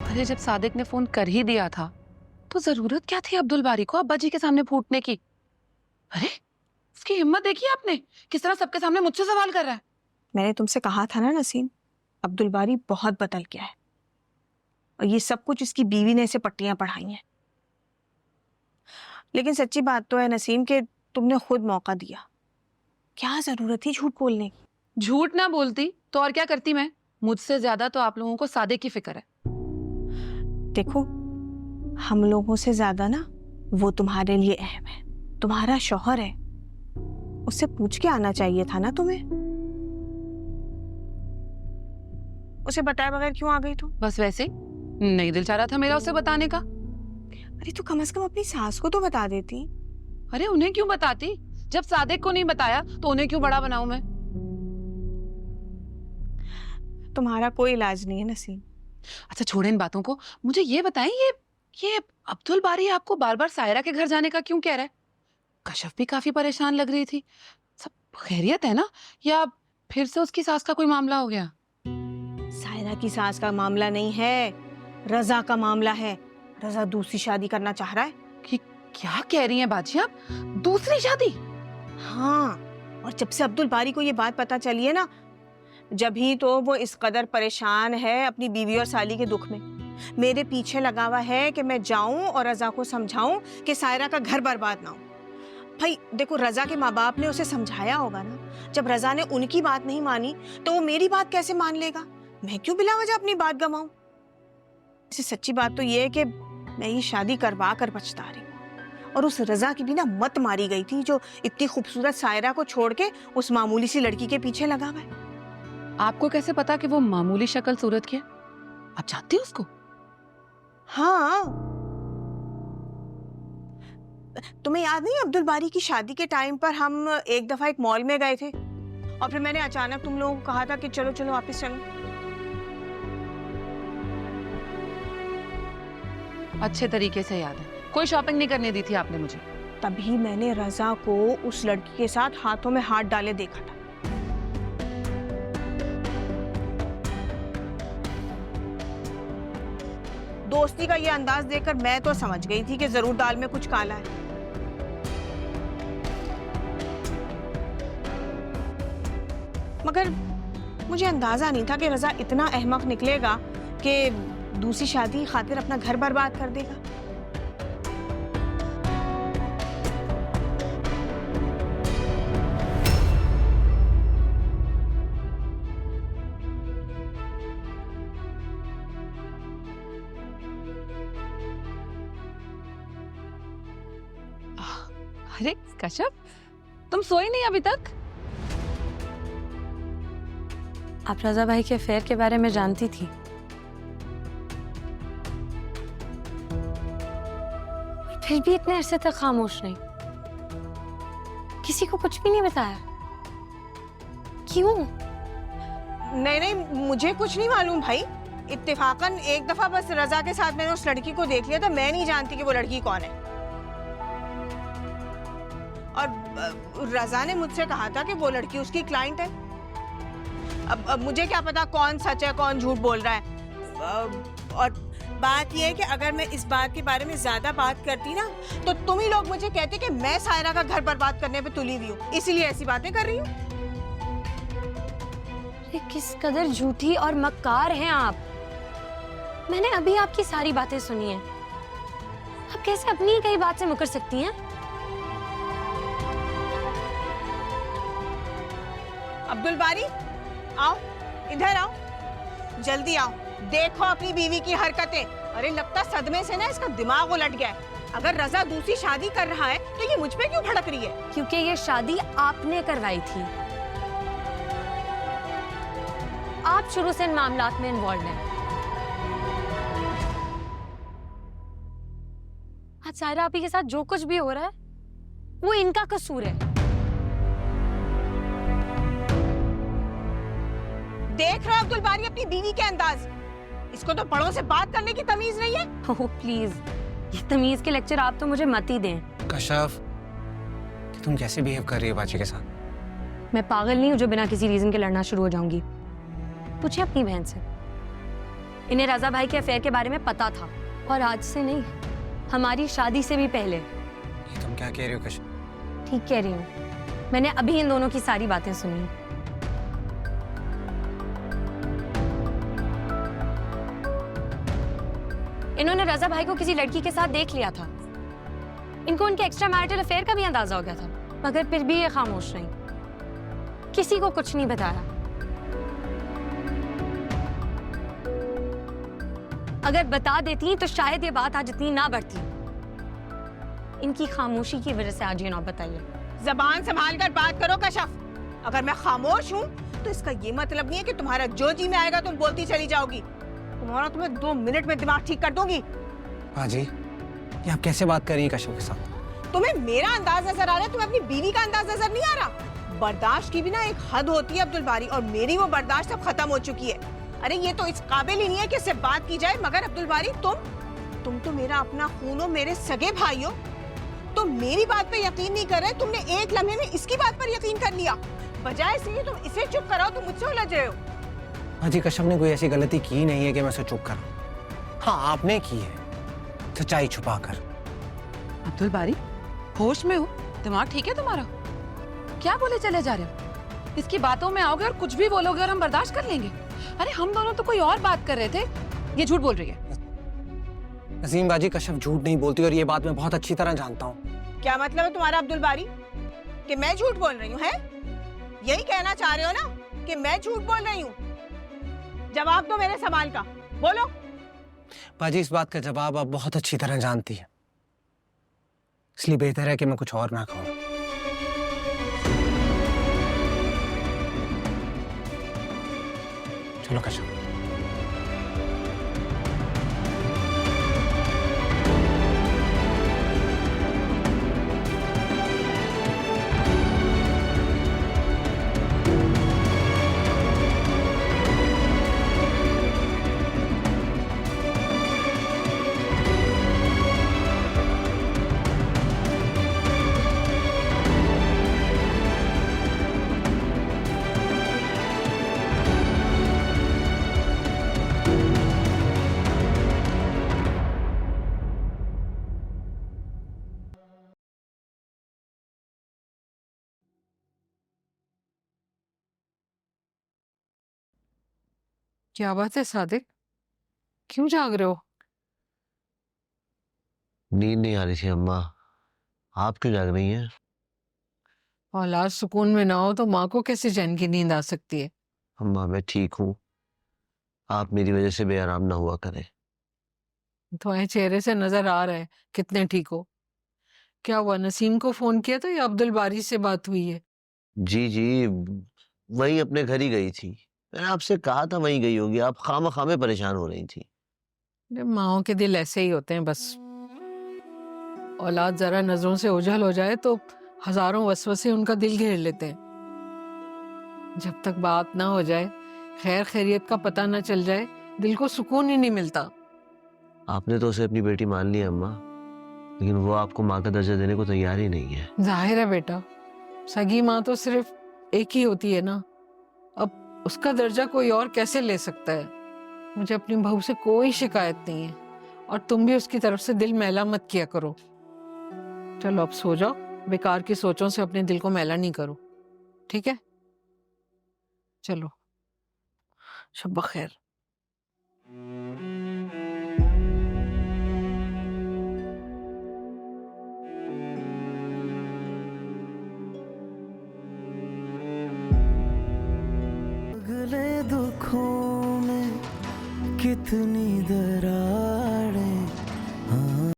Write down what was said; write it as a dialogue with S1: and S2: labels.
S1: अरे जब सादिक ने फोन कर ही दिया था तो जरूरत क्या थी अब्दुल बारी को अब्बा जी के सामने फूटने की। अरे उसकी हिम्मत देखी आपने, किस तरह सबके सामने मुझसे सवाल कर रहा है।
S2: मैंने तुमसे कहा था ना नसीम, अब्दुल बारी बहुत बदल गया है और ये सब कुछ उसकी बीवी ने इसे पट्टियां पढ़ाई हैं। लेकिन सच्ची बात तो है नसीम कि तुमने खुद मौका दिया। क्या जरूरत थी झूठ बोलने की?
S1: झूठ ना बोलती तो और क्या करती मैं। मुझसे ज्यादा तो आप लोगों को सादिक की फिक्र है।
S2: देखो, हम लोगों से ज्यादा ना वो तुम्हारे लिए अहम है। तुम्हारा शौहर है, उससे पूछ के आना चाहिए था ना तुम्हें। उसे बताए बगैर क्यों आ गई तुम?
S1: बस वैसे ही नहीं दिल चाह रहा था मेरा उसे बताने का।
S2: अरे तो कम से कम अपनी सास को तो बता देती।
S1: अरे उन्हें क्यों बताती, जब सादिक को नहीं बताया तो उन्हें क्यों बड़ा बनाऊं मैं।
S2: तुम्हारा कोई इलाज नहीं है नसीम।
S1: अच्छा छोड़े इन बातों को, मुझे ये बताएं ये अब्दुल बारी आपको बार बार सायरा के घर जाने का क्यों कह रहा है। कशफ भी काफी परेशान लग रही थी। सब खैरियत है ना, या फिर से उसकी सास का कोई मामला हो गया।
S2: सायरा की सास का मामला नहीं है, रजा का मामला है। रजा दूसरी शादी करना चाह रहा है।
S1: कि क्या कह रही हैं बाजी आप, दूसरी शादी।
S2: हाँ, और जब से अब्दुल बारी को ये बात पता चली है ना, जब ही तो वो इस कदर परेशान है अपनी बीवी और साली के दुख में। मेरे पीछे लगा हुआ है कि मैं जाऊं और रजा को समझाऊं कि सायरा का घर बर्बाद ना हो। भाई देखो, रजा के माँ बाप ने उसे समझाया होगा ना। जब रजा ने उनकी बात नहीं मानी तो वो मेरी बात कैसे मान लेगा? मैं क्यों बिला वजह अपनी बात गंवाऊं? इसे सच्ची बात तो ये है कि मैं ये शादी करवा कर पछता रही हूं। और उस रजा की भी ना मत मारी गई थी, जो इतनी खूबसूरत सायरा को छोड़ के उस मामूली सी लड़की के पीछे लगा हुआ है।
S1: आपको कैसे पता कि वो मामूली शक्ल सूरत की है? आप जानती हो उसको?
S2: हाँ, तुम्हें याद नहीं, अब्दुल बारी की शादी के टाइम पर हम एक दफा एक मॉल में गए थे और फिर मैंने अचानक तुम लोगों को कहा था कि चलो चलो वापस चलो।
S1: अच्छे तरीके से याद है, कोई शॉपिंग नहीं करने दी थी आपने मुझे।
S2: तभी मैंने रजा को उस लड़की के साथ हाथों में हाथ डाले देखा था। दोस्ती का ये अंदाज देखकर मैं तो समझ गई थी कि जरूर दाल में कुछ काला है। मगर मुझे अंदाजा नहीं था कि रजा इतना अहमक निकलेगा कि दूसरी शादी खातिर अपना घर बर्बाद कर देगा।
S1: अरे कश्यप, तुम सोई नहीं अभी तक?
S3: आप रजा भाई के अफेयर के बारे में जानती थी, फिर भी इतने अरसे तक खामोश नहीं, किसी को कुछ भी नहीं बताया। क्यों?
S2: नहीं नहीं, मुझे कुछ नहीं मालूम भाई। इत्तेफाकन एक दफा बस रजा के साथ मैंने उस लड़की को देख लिया था। मैं नहीं जानती कि वो लड़की कौन है। और रजा ने मुझसे कहा था कि वो लड़की उसकी क्लाइंट है। अब मुझे क्या पता कौन सच है कौन झूठ बोल रहा है। और बात यह है कि अगर मैं इस बात के बारे में ज्यादा बात करती ना, तो तुम ही लोग मुझे कहते कि मैं सायरा का घर बर्बाद करने पे तुली हुई हूँ, इसीलिए ऐसी बातें कर रही हूँ।
S3: किस कदर झूठी और मक्कार हैं आप। मैंने अभी आपकी सारी बातें सुनी हैं। आप कैसे अपनी ही कई बात से मुकर सकती हैं?
S2: अब्दुल बारी, आओ, इधर आओ, जल्दी आओ। देखो अपनी बीवी की हरकतें। अरे लगता सदमे से ना इसका दिमाग उलट गया है। अगर रजा दूसरी शादी कर रहा है तो ये मुझ पे क्यों भड़क रही है?
S3: क्योंकि ये शादी आपने करवाई थी। आप शुरू से इन मामलात में इन्वॉल्व हैं। आज सायरा आपी के साथ जो कुछ भी हो रहा है वो इनका कसूर है।
S2: देख रहे हो अब्दुल बारी अपनी बीवी के अंदाज? इसको तो बड़ों से बात करने की तमीज नहीं है।
S3: ओह प्लीज, ये तमीज के लेक्चर आप तो मुझे मत ही दें।
S4: कशफ, कि तुम कैसे बिहेव कर रही हो बाजी के साथ?
S3: मैं पागल नहीं हूँ जो बिना किसी रीजन के लड़ना शुरू हो जाऊंगी। पूछे अपनी बहन से। इन्हें रजा भाई के अफेयर के बारे में पता था, और आज से नहीं, हमारी शादी से भी पहले।
S4: ये तुम क्या कह रही हो कश्यप?
S3: ठीक कह रही हूँ, मैंने अभी इन दोनों की सारी बातें सुनी। इन्होंने रजा भाई को किसी लड़की के साथ देख लिया था। इनको उनके एक्स्ट्रा मैरिटल अफेयर का भी अंदाजा हो गया था, मगर फिर भी ये खामोश रही, किसी को कुछ नहीं बताया। अगर बता देती तो शायद ये बात आज इतनी ना बढ़ती। इनकी खामोशी की वजह से आज ये नौबत आई है।
S2: जबान संभाल कर बात करो कशफ। अगर मैं खामोश हूँ तो इसका ये मतलब नहीं है कि तुम्हारा जो जी में आएगा तुम बोलती चली जाओगी। तुम्हें 2 मिनट में दिमाग ठीक कर दूंगी।
S4: बाजी, ये आप कैसे बात कर रही हैं कश्यप के साथ?
S2: तुम्हें मेरा अंदाज नजर आ रहा है, तुम्हें अपनी बीवी का अंदाज नजर नहीं आ रहा? बर्दाश्त की भी ना एक हद होती है अब्दुल बारी, और मेरी वो बर्दाश्त अब खत्म हो चुकी है। अरे ये तो इस काबिल ही नहीं है कि इससे बात की जाए, मगर अब्दुल बारी तुम तो मेरा अपना खून हो, मेरे सगे भाई हो। तुम मेरी बात पे यकीन नहीं कर रहे, तुमने एक लम्हे में इसकी बात पर यकीन कर लिया। बजाय इसलिए तुम इसे चुप कराओ, तुम मुझसे उलझ रहे हो।
S4: बाजी, कश्यप ने कोई ऐसी गलती की नहीं है कि मैं उसे चुप करूं। हाँ, आपने की है, सच्चाई छुपाकर।
S1: अब्दुल बारी, होश में हो? दिमाग ठीक है तुम्हारा? क्या बोले चले जा रहे हो? इसकी बातों में आओगे और कुछ भी बोलोगे और हम बर्दाश्त कर लेंगे? अरे हम दोनों तो कोई और बात कर रहे थे, ये झूठ बोल रही है।
S4: नसीम बाजी, कश्यप झूठ नहीं बोलती और ये बात मैं बहुत अच्छी तरह जानता हूँ।
S2: क्या मतलब है तुम्हारा अब्दुल बारी कि मैं झूठ बोल रही हूँ? है यही कहना चाह रहे हो ना कि मैं झूठ बोल रही हूँ? जवाब दो मेरे सवाल का, बोलो।
S4: बाजी, इस बात का जवाब आप बहुत अच्छी तरह जानती है, इसलिए बेहतर है कि मैं कुछ और ना कहूँ। चलो कश्यप।
S1: क्या बात है सादिक, क्यों जाग रहे हो?
S5: नींद नहीं आ रही थी अम्मा। आप क्यों जाग रही हैं?
S1: औलाद सुकून में ना हो तो माँ को कैसे चैन की नींद आ सकती है?
S5: अम्मा मैं ठीक हूँ, आप मेरी वजह से बेआराम ना हुआ करें।
S1: तुम्हारे चेहरे से नजर आ रहा है कितने ठीक हो। क्या हुआ, नसीम को फोन किया था या अब्दुल बारी से बात हुई है?
S5: जी जी, वही अपने घर ही गई थी। मैंने आपसे कहा था वहीं गई होगी, आप खामे परेशान हो रही थी।
S1: अरे माँओं के दिल ऐसे ही होते हैं बस। औलाद जरा नजरों से ओझल हो जाए तो हजारों वसवसे उनका दिल घेर लेते हैं। जब तक बात ना हो जाए, खैर खैरियत का पता ना चल जाए, दिल को सुकून ही नहीं मिलता।
S5: आपने तो उसे अपनी बेटी मान लिया अम्मा, लेकिन वो आपको माँ का दर्जा देने को तैयार ही नहीं है।
S1: जाहिर है बेटा, सगी माँ तो सिर्फ एक ही होती है ना, अब उसका दर्जा कोई और कैसे ले सकता है? मुझे अपनी बहू से कोई शिकायत नहीं है, और तुम भी उसकी तरफ से दिल मैला मत किया करो। चलो अब सो जाओ, बेकार की सोचों से अपने दिल को मैला नहीं करो, ठीक है? चलो, शब खैर।
S6: अगले दुखों में कितनी दरारें